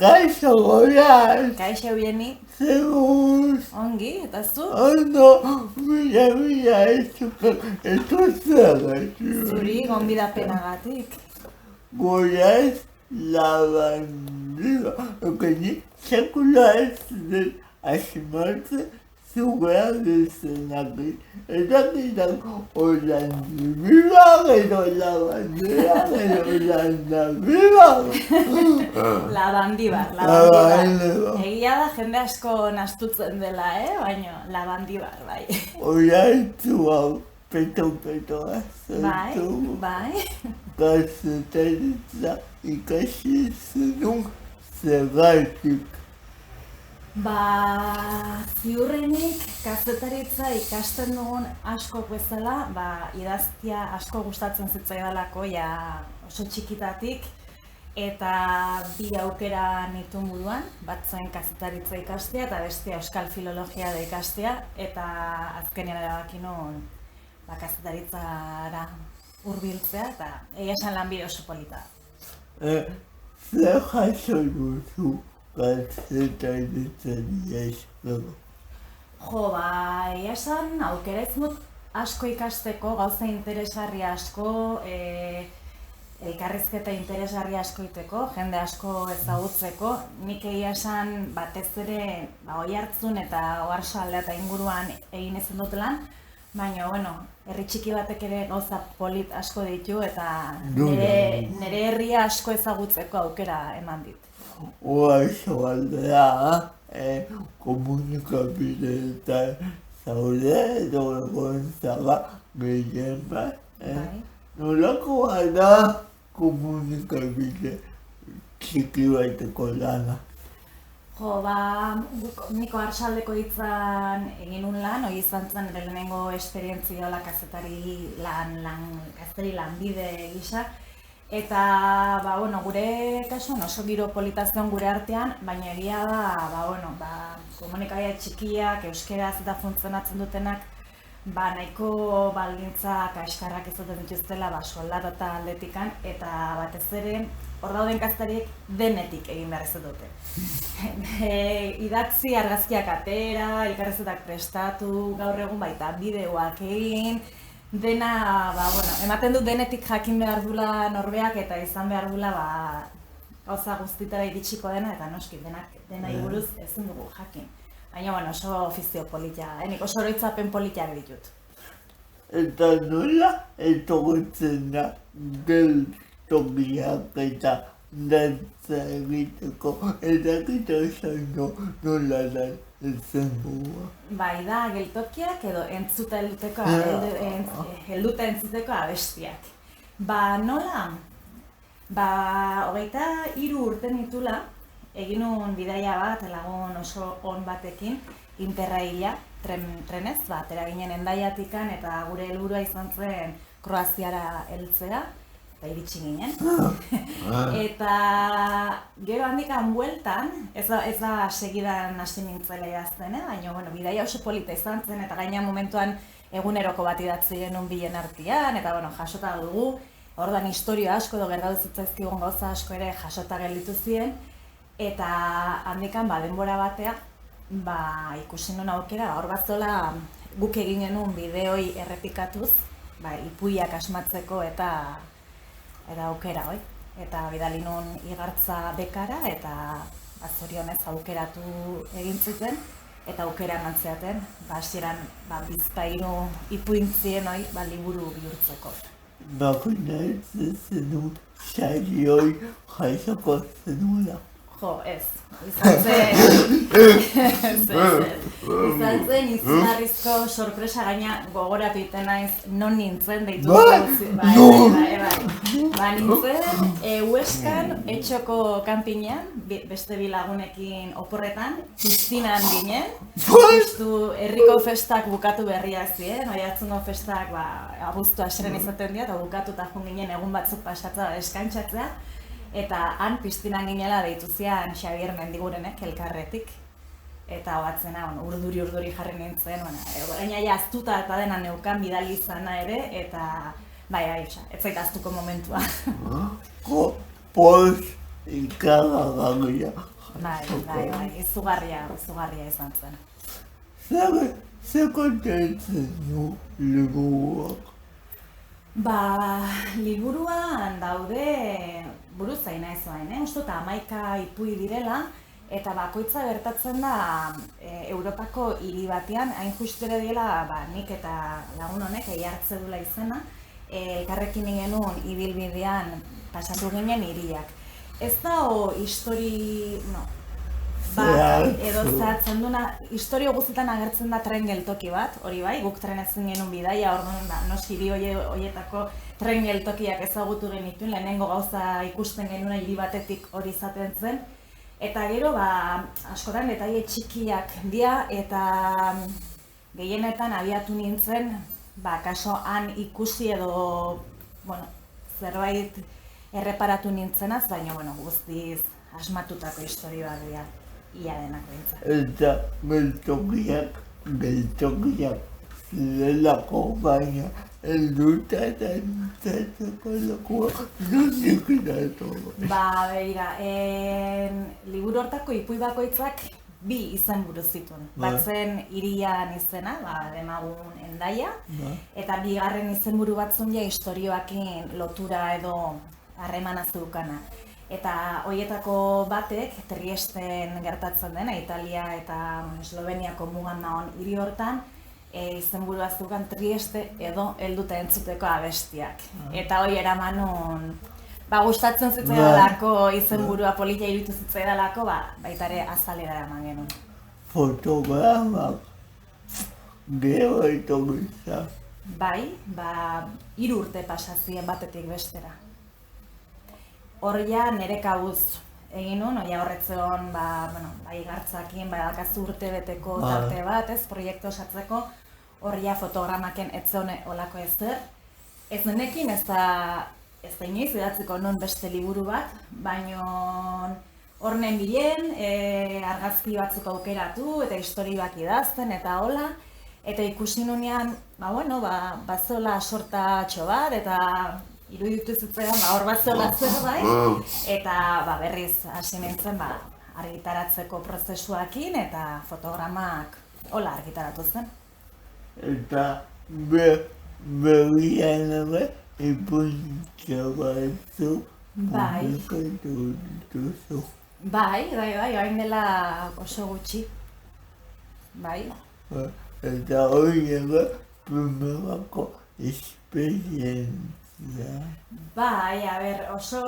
Kaixo goiaz! Kaixo bieni, Zegoz! ongi, eta zu? Ondo, mila etuzagatik. Zuri gonbidapenagatik. Goiaz labandiba. Okeni, sekula ez dut asimartzen zugea dezenaki. Eta kitak olandiba edo labandiba edo olandiba. Labandibar. Labandibar. Egia da jende asko nastutzen dela, baina labandibar, bai. Oiartzu hau peto-petoa Bai, zaitu. bai. Gazetaritza ikasi zenun zergatik. Ziurrenik kazetaritza ikasten dugun askok bezala, idaztia asko gustatzen zitzaidalako oso txikitatik, eta bi aukera nituen buruan, bat zen kazetaritza ikastea eta bestea euskal filologia da ikastea, eta azkenean erabaki nuen kazetaritzara hurbiltzea, eta egia esan lanbide oso polita. Zer jaso duzu kazetaritzari eskero? Egia esan aukera ez dut asko ikasteko, gauza interesgarri asko, elkarrizketa interesgarri asko iteko, jende asko ezagutzeko. Nik egia esan batez ere Oiartzun eta Oarsoaldea eta inguruan egin ezin dut lan, baina, herri txiki batek ere gauza polit asko ditu eta nire herria asko ezagutzeko aukera eman dit. Oarsoaldea, komunikabideetan zaude edo egontzara gehien bat. Nolakoa da komunikabide txiki bateko lana? Niko Oarsoaldeko hitzan egin un lan, hori izan zen lehenengo esperientzia kazetari lanbide gisa. Eta, gure kasuan oso giro politazion gure artean, baina egia da, komunikabide txikiak, euskeraz eta funtzionatzen dutenak, nahiko baldintza kaskarrak izaten dituztela soldata aldetikan, eta batez ere, hor dauden kazetariek denetik egin behar ez dute. Idatzi argazkiak atera, elkarrizketak prestatu, gaur egun baita bideoak egin, dena, ematen du denetik jakin behar dula norbeak eta izan behar dula gauza guztitara iritsiko dena, eta noski denai buruz ezin dugu jakin. Baina, oso ofizio politia, nik oso oroitzapen politiak ditut. Eta nola etortzen da geltokiak eta dantza egiteko, eta nola da zenbua? Bai da, geltokiak edo helduta entzuteko abestiak. Nola? 23 urte nitula, egin nuen bidaia bat lagun oso on batekin, Interraila, trenez, atera ginen Hendaiatikan eta gure helburua izan zen Kroaziara heltzea, eta iritsi ginen. Eta gero handikan bueltan, ez da segidan hasi nintzela idazten, baina bidaia oso polita izan zen, eta gaina momentuan eguneroko bat idatzi genuen bilen artean, eta jasota dugu, orduan historia asko edo gertatu zitzaizkigun gauza asko ere jasota gelditu ziren, eta handikan denbora batea, ikusi nuen aukera, hor batzola guk egin genuen bideoi errepikatuz, ipuiak asmatzeko eta aukera, eta bidali nuen igartza bekara, eta zorionez aukeratu egin zuten, eta aukera eman zeaten, hasieran bizpahiru ipuintzien liburu bihurtzeko. Bakuna ez zenun sarioi jaisoko zenuela. Ez. Izan zen izugarrizko sorpresa, gaina gogoratu iten naiz non nintzen deitu. Nintzen Huescan, Etxoko kanpinean, beste bi lagunekin oporretan, piztinan ginen. Justu herriko festak bukatu berria ziren, Oiartzungo festak abuztu hasieran izaten dira, eta bukatu eta joan ginen egun batzuk pasatza eskantzatzea. Eta han piztinan ginela deitu zian Xabier Mendigurenek elkarretik. Eta batzena, urduri jarri nintzen, gaina aztuta eta dena neukan bidali izana ere, eta ez zait aztuko momentua. Poz ikaragarria Bai, izugarria izan zen. Zer kontatzen du liburuak? Liburuan daude buruzain naiz orain, uste dut 11 ipuin direla, eta bakoitza gertatzen da Europako hiri batean, hain justu ere dela nik eta lagun honek Eiartze dula izena, elkarrekin genuen ibilbidean pasatu ginen hiriak. Ez da edo zehatzen duna, historio guztietan agertzen da tren geltoki bat, hori bai, guk trenetzen genuen bidaia, orduan noski hiri horietako tren geltokiak ezagutu genituen, lehenengo gauza ikusten genuen hiri batetik hori izaten zen. Eta gero, askotan detaile txikiak dira eta gehienetan abiatu nintzen, kaso han ikusi edo, zerbait erreparatu nintzenaz, baina, guztiz asmatutako historio bat dira, ia denak behintzat. Eta geltokiak zirelako baina helduta eta entzatzeko lekua nondik datu. Begira, liburu hortako ipuin bakoitzak bi izenburu zituen. Bat zen hirian izena, Demagun Hendaia, eta bigarren izenburu batzun istorioakin lotura edo harremana zeukana. Eta horietako batek, Triesten gertatzen dena, Italia eta Esloveniako mugan dagoen hiri hortan, izenburua zeukan Trieste edo helduta entzuteko abestiak. Eta hori eramanun, gustatzen zitzaidalako izenburua polita iruditu zitzaidalako, baita ere azalera eraman genuen. Fotogramak gero etorri zen. Bai, 3 urte pasazien batetik bestera. Horria nire kabuz egin nuen, horretzeon igartzakin, badakazu urte beteko tarte bat, proiektu osatzeko, horria fotogramaken etzeone olako ezer. Ez nenekin ez da inoiz idatziko non beste liburu bat, baina horren bilen, argazki batzuk aukeratu eta historioak idazten eta hola. Eta ikusi nunean, bazola sortatxo bat eta iruditu zitzaidan hor bazola zerbait, eta berriz hasi nintzen argitaratzeko prozesuakin eta fotogramak hola argitaratu zen. Eta berrian ere ipuintxo batzu publikatu dituzu. Bai, orain dela oso gutxi. Bai. Eta hori ere primerako esperientzia. Bai, oso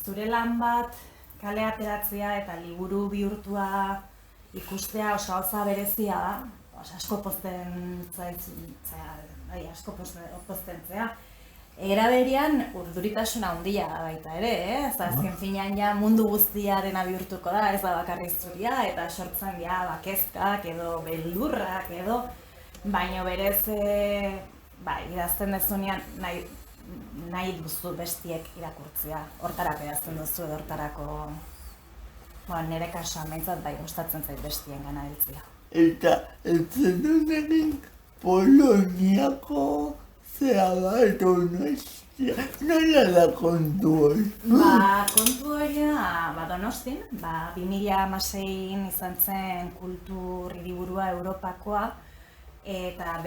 zure lan bat kale ateratzea eta liburu bihurtua ikustea oso gauza berezia da. Asko pozten zea. Era berean urduritasuna handia baita ere, azken finean mundu guztia dena bihurtuko da, ez da bakarrik zuria, eta sortzen dira kezkak edo beldurrak edo, baina berez idazten dezunean nahi duzu bestiek irakurtzea, hortarako idazten duzu edo hortarako nire kasuan behintzat gustatzen zait bestien gana heltzea. Eta ez zenun Poloniako zera edo nola da kontu hori? Kontu hori da, Donostin, 2016 izan zen kultur hiriburua Europakoa, eta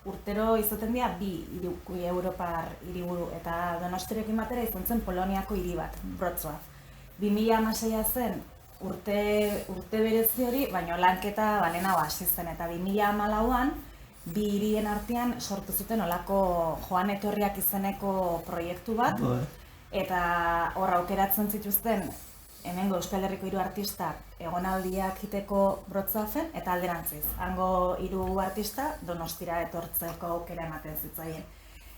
urtero izaten dira 2 Europar hiriburu, eta Donostiarekin batera izan zen Poloniako hiri bat, Wrocław. 2016 zen urte berezi hori, baina lanketa lehenago hasi zen, eta 2014an bi hirien artean sortu zuten olako joan etorriak izeneko proiektu bat, eta hor aukeratzen zituzten hemengo Euskal Herriko 3 artistak egonaldiak egiteko Wrocławen eta alderantziz. Hango 3 artista Donostira etortzeko aukera ematen zitzaien.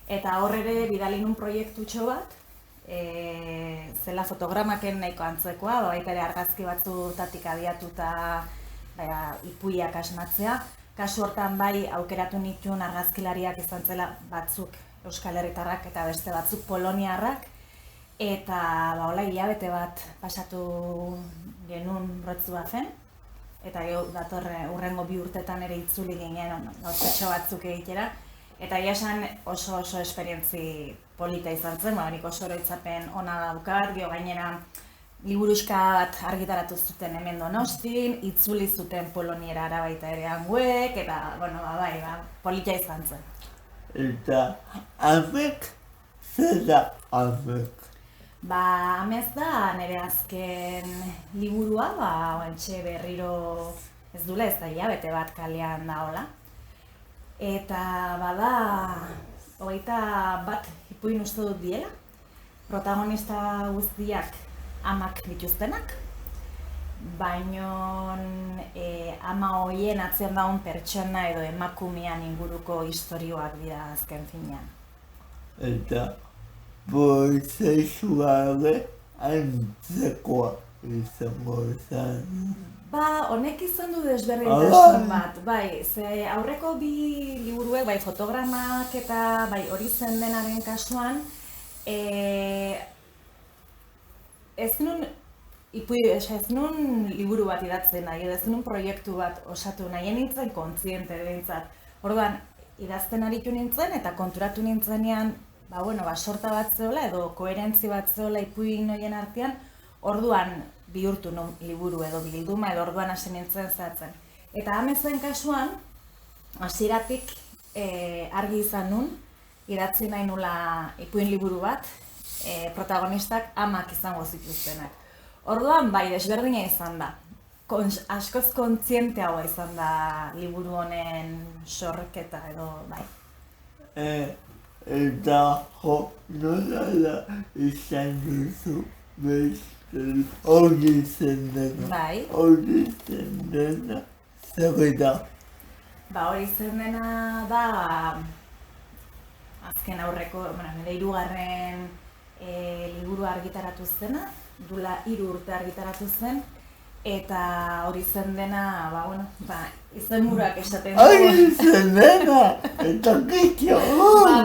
Eta hor ere bidali nun proiektutxo bat, zela fotogramaken nahiko antzekoa, baita ere argazki batzutatik abiatuta ipuiak asmatzea. Kasu hortan aukeratu nituen argazkilariak izan zela batzuk Euskal Herritarrak eta beste batzuk Poloniarrak, eta hilabete bat pasatu genuen Wrocławen, eta datorre urrengo 2 urtetan ere itzuli ginen gauzatxo batzuk egitera, eta esan oso esperientzi polita izan zen, nik oso oroitzapen ona daukat, gainera liburuxka bat argitaratu zuten hemen Donostin, itzuli zuten Polonierara baita ere hanguek, eta, bueno, bai, politia izan zen. Eta amek, zer da amek? Amez da nire azken liburua, oantxe berriro ez dula ez da hilabete bat kalean daola. Eta bada, 21 ipuin uste dut diela, protagonista guztiak amak dituztenak, baino ama hoien atzean daun pertsona edo emakumean inguruko istorioak dira azken finean. Eta bisexuale antzekoa izango zen. Honek izan du desberdintasun bat, bai, ze aurreko bi liburuek, bai, fotogramak eta bai, hori zen denaren kasuan, ez nun liburu bat idatzen nahi, ez nun proiektu bat osatu nahi, nintzen kontziente behintzat. Orduan, idazten aritu nintzen eta konturatu nintzenean, sorta bat zeola edo koherentzi bat zeola ipuin horien artean, orduan bihurtu nun liburu edo bilduma edo orduan hasi nintzen zehatzen. Eta amezen kasuan, hasieratik argi izan nun, idatzi nahi nula ipuin liburu bat, protagonistak amak izango zituztenak. Orduan, bai, desberdina izan da. Askoz kontzienteagoa izan da liburu honen sorketa edo, bai. Eta nola da izan duzu beste hori zen dena. Bai. Hori zen dena, zer da? Hori zen dena da, azken aurreko, nire 3. Liburu argitaratu zena, dula 3 urte argitaratu zen, eta hori zen dena, izen buruak esaten dugu. Hori zen dena, eta kitio!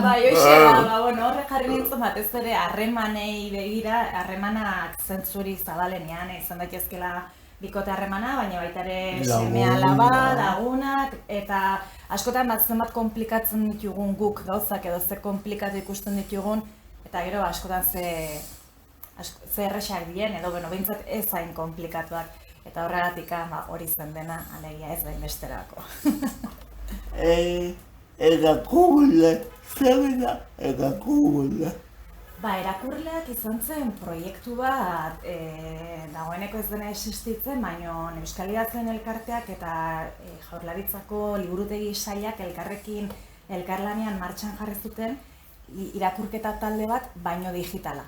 Bai, hoxe da, horre jarri nintzen batez ere harremanei begira, harremanak zentzuri zabalenean, izan daitezkela bikote harremana, baina baita ere seme-alaba, lagunak, eta askotan zenbat komplikatzen ditugun guk gauzak edo ze komplikatu ikusten ditugun, eta gero askotan ze erresak dien, edo behintzat ez hain komplikatuak. Eta horregatik hori zen dena, alegia ez behin besterako. Erakurle, zer da erakurle? Erakurleak izan zen proiektu bat, dagoeneko ez dena existitzen, baina Euskal Idatzien Elkarteak eta Jaurlaritzako liburutegi sailak elkarrekin elkarlanean martxan jarri zuten irakurketa talde bat, baino digitala.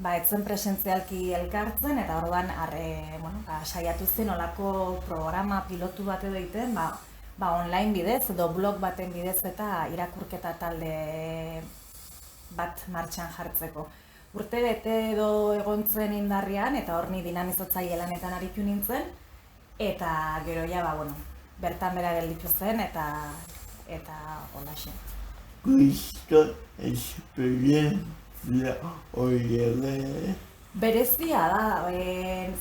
Ez zen presentzialki elkartzen eta orduan saiatu zen olako programa pilotu bat edo egiten, online bidez edo blog baten bidez eta irakurketa talde bat martxan jartzeko. Urte bete edo egontzen indarrian eta hor ni dinamizatzaile lanetan aritu nintzen, eta gero bertan bera gelditu zen eta holaxe. Kriston esperientzia hori ere. Berezia da,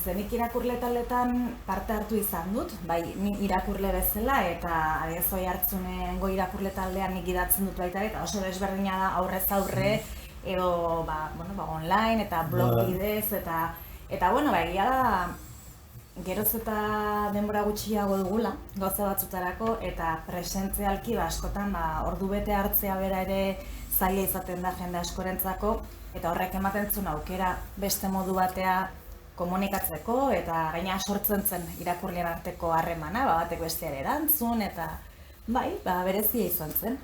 zenik irakurle taldetan parte hartu izan dut, bai irakurle bezala eta ez Oiartzunengo irakurle taldean nik idatzen dut baita eta oso desberdina da aurrez aurre edo online eta blog bidez eta egia da geroz eta denbora gutxiago dugula gauza batzutarako eta presentzialki askotan ordu bete hartzea bera ere zaila izaten da jende askorentzako eta horrek ematen zuen aukera beste modu batea komunikatzeko eta gaina sortzen zen irakurleen arteko harremana, batek besteare erantzun eta berezia izan zen.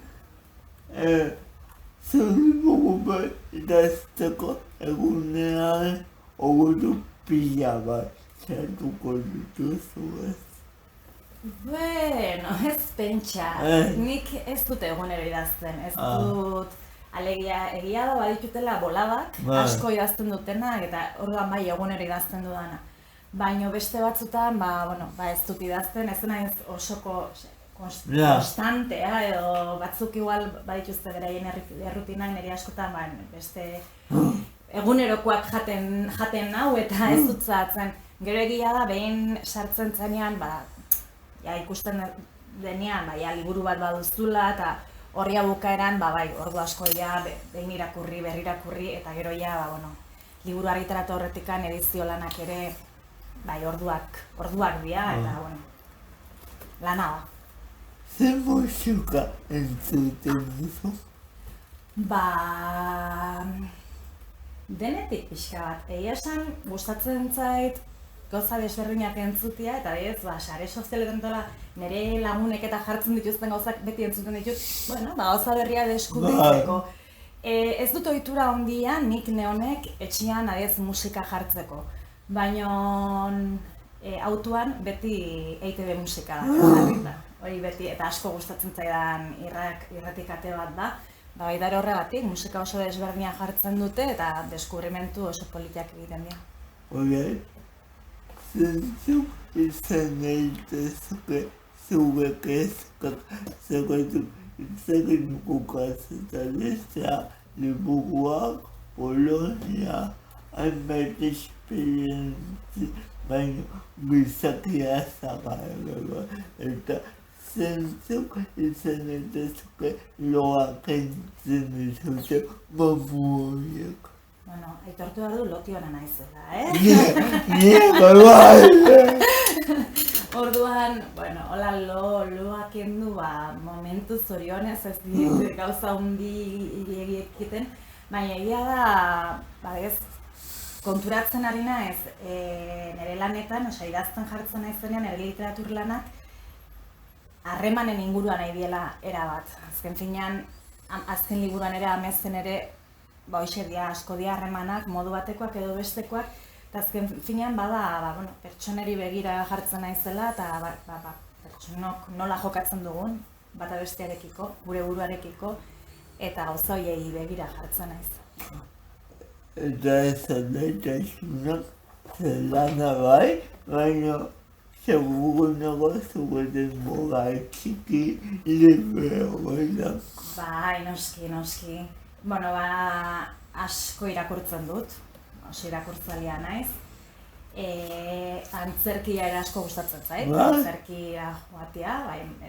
Zer dugu bat idazteko egunean ordu pila bat txatuko dituzu ez? Ez pentsa, nik ez dut egunero idazten, ez dut alegia egia da baditutela boladak, asko idazten dutenak eta orduan egunero idazten dudana. Baina beste batzutan, ez dut idazten, ez naiz osoko konstantea edo batzuk igual badituzte beraien errutinak niri askotan beste egunerokoak jaten nau eta ez dut zahatzen. Gero egia da behin sartzen zenean, ikusten denean, liburu bat baduztula eta horria bukaeran, ordu asko behin irakurri, berri irakurri eta gero liburu argitaratu horretikan edizio lanak ere, bai, orduak dira, eta, bueno, lana da. Zer musika entzuten duzu? Denetik pixka bat. Egia esan, gustatzen zait gauza desberdinak entzutia, eta ez, sare sozialetan nire lagunek eta jartzen dituzten gauzak beti entzuten ditut, gauza berria deskubritzeko. Ez dut ohitura handia nik neonek etxean adiez musika jartzeko, baina autoan beti EITB musika da. Hori beti, eta asko gustatzen zaidan irratikate bat da. Baita horregatik, musika oso desberdina jartzen dute eta deskubrimentu oso politiak egiten dira. Hori, zentzuk izan daitezke zuek ezkak zegoen bukazetan ezea liburuak, Polonia, hainbat esperientzi, baina gizakia zagarra eta zentzuk izan daitezke loak entzun dizute mamuiak. Aitortu behar du lotiona naizela, Orduan, hola loak kendu, momentu zorionez ez dit gauza hundi egiten, baina egia da, konturatzen ari naiz, nire lanetan, idazten jartzen naizenean, nire literatur lanak, harremanen inguruan nahi diela erabat. Azken finean, azken liburuan ere, amezen ere, hoxe dia, asko dia harremanak, modu batekoak edo bestekoak, eta azken finean pertsoneri begira jartzen naizela, eta pertsonok nola jokatzen dugun, bata bestearekiko, gure buruarekiko, eta gauza horiei begira jartzen naiz. Eta ezan daitasunak zelana bai, baina seguru nago zugeten moga txiki libreoenak. Bai, noski. Asko irakurtzen dut, oso irakurtzailea naiz. Antzerkia ere asko gustatzen zait, antzerkia joatea,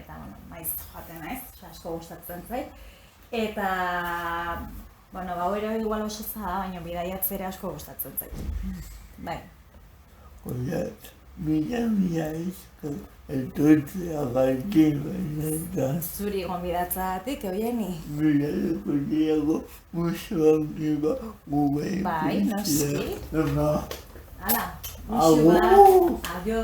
eta maiz joaten naiz, asko gustatzen zait. Eta, gauero igual oso zada, baina bidaiatze ere asko gustatzen zait. Bai. Oiat, mila izko, etortzea gaitin baina. Zuri gonbidatzagatik, Eugeni? Mila dukotiago musuak niba gube. Bai, noski. Hala, musu bat, adio.